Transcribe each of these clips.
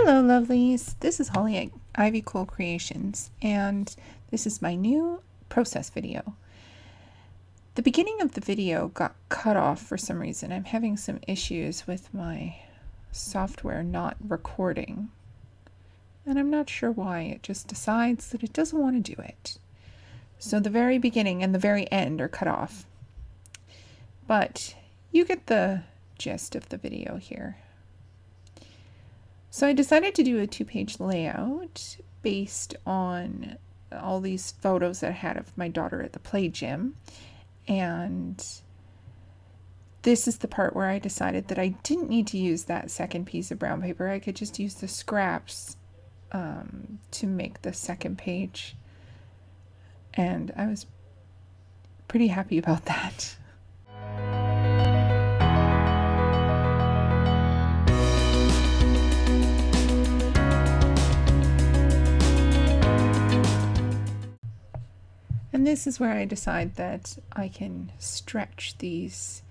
Hello lovelies, this is Holly at Ivy Cool Creations, and this is my new process video. The beginning of the video got cut off for some reason. I'm having some issues with my software not recording, and I'm not sure why. It just decides that it doesn't want to do it. So the very beginning and the very end are cut off. But you get the gist of the video here. So I decided to do a 2-page layout based on all these photos that I had of my daughter at the play gym. And this is the part where I decided that I didn't need to use that second piece of brown paper. I could just use the scraps to make the second page. And I was pretty happy about that. And this is where I decide that I can stretch these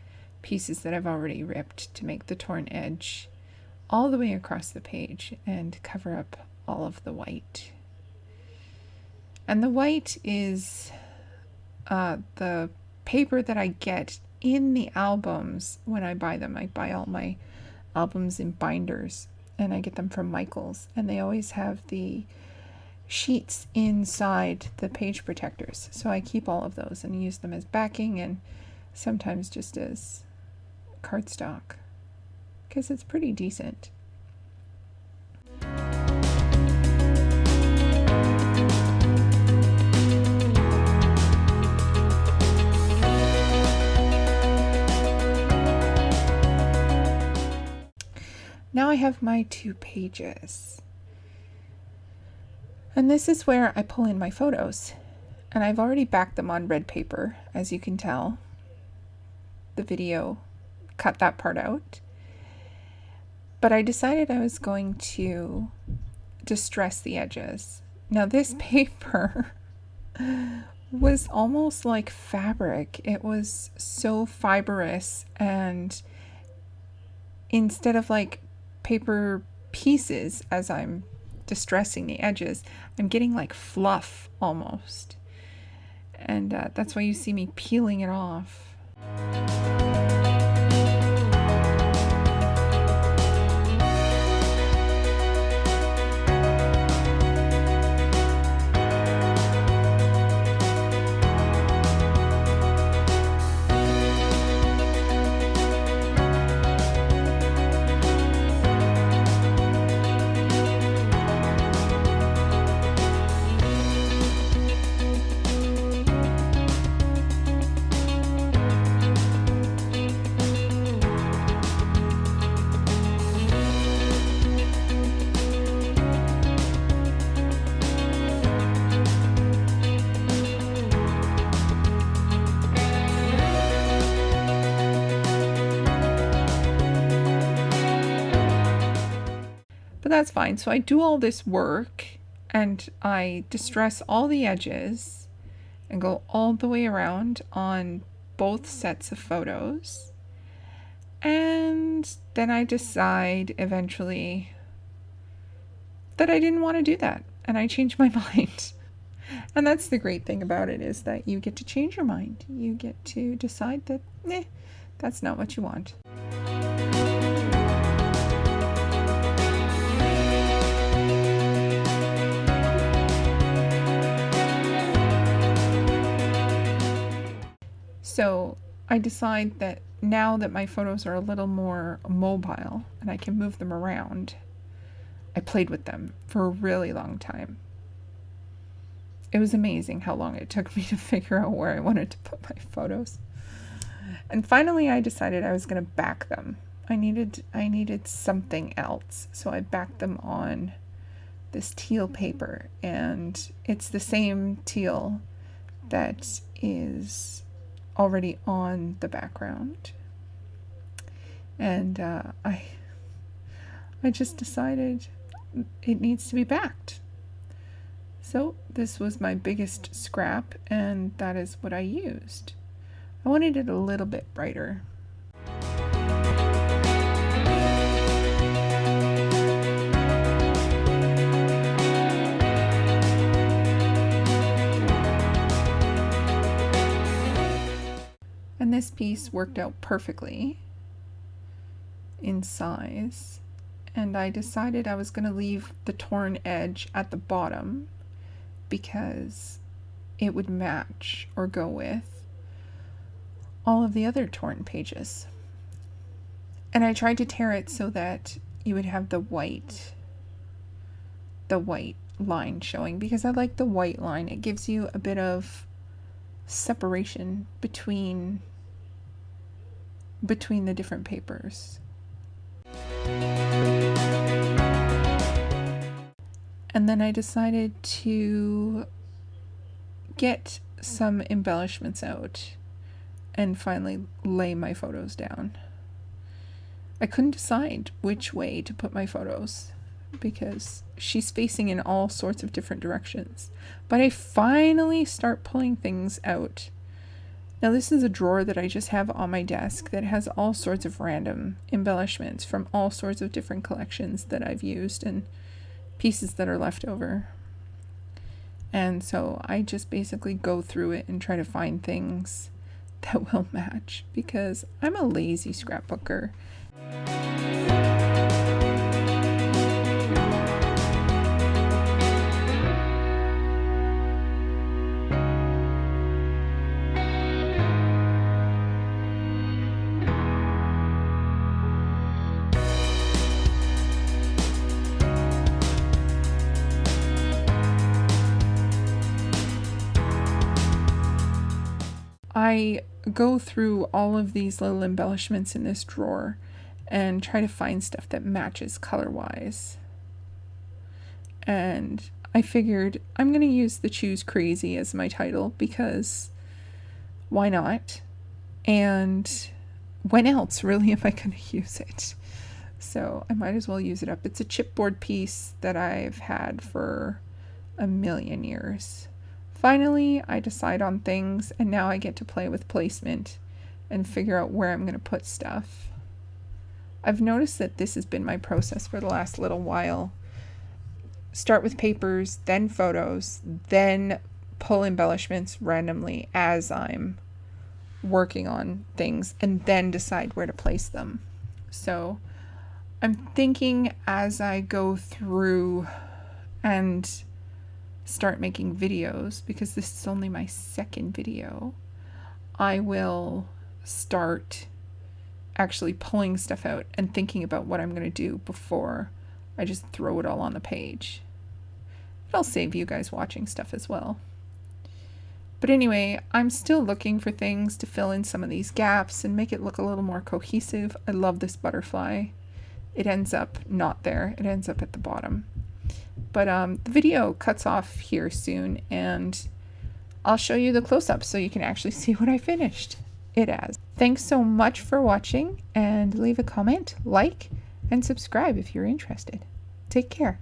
pieces that I've already ripped to make the torn edge all the way across the page and cover up all of the white. And the white is the paper that I get in the albums when I buy them. I buy all my albums in binders and I get them from Michael's, and they always have the sheets inside the page protectors, so I keep all of those and use them as backing and sometimes just as cardstock because it's pretty decent. Now I have my 2 pages. And this is where I pull in my photos. And I've already backed them on red paper, as you can tell. The video cut that part out. But I decided I was going to distress the edges. Now this paper was almost like fabric. It was so fibrous, and instead of like paper pieces as I'm distressing the edges, I'm getting like fluff almost, and that's why you see me peeling it off. But that's fine. So I do all this work and I distress all the edges and go all the way around on both sets of photos. And then I decide eventually that I didn't want to do that, and I change my mind. And that's the great thing about it, is that you get to change your mind. You get to decide that, that's not what you want. So I decide that now that my photos are a little more mobile and I can move them around, I played with them for a really long time. It was amazing how long it took me to figure out where I wanted to put my photos. And finally I decided I was going to back them. I needed something else, so I backed them on this teal paper, and it's the same teal that is already on the background. And I just decided it needs to be backed. So this was my biggest scrap, and that is what I used. I wanted it a little bit brighter. And this piece worked out perfectly in size. And I decided I was going to leave the torn edge at the bottom because it would match or go with all of the other torn pages. And I tried to tear it so that you would have the white line showing, because I like the white line. It gives you a bit of separation between the different papers. And then I decided to get some embellishments out and finally lay my photos down. I couldn't decide which way to put my photos because she's facing in all sorts of different directions. But I finally start pulling things out. Now this is a drawer that I just have on my desk that has all sorts of random embellishments from all sorts of different collections that I've used and pieces that are left over. And so I just basically go through it and try to find things that will match because I'm a lazy scrapbooker. I go through all of these little embellishments in this drawer and try to find stuff that matches color-wise. And I figured I'm going to use the Choose Crazy as my title because why not? And when else really am I going to use it? So I might as well use it up. It's a chipboard piece that I've had for a million years. Finally, I decide on things, and now I get to play with placement and figure out where I'm going to put stuff. I've noticed that this has been my process for the last little while. Start with papers, then photos, then pull embellishments randomly as I'm working on things, and then decide where to place them. So I'm thinking as I go through and start making videos, because this is only my second video, I will start actually pulling stuff out and thinking about what I'm going to do before I just throw it all on the page. It'll save you guys watching stuff as well. But anyway, I'm still looking for things to fill in some of these gaps and make it look a little more cohesive. I love this butterfly. It ends up not there. It ends up at the bottom. But the video cuts off here soon, and I'll show you the close-up so you can actually see what I finished it as. Thanks so much for watching, and leave a comment, like, and subscribe if you're interested. Take care.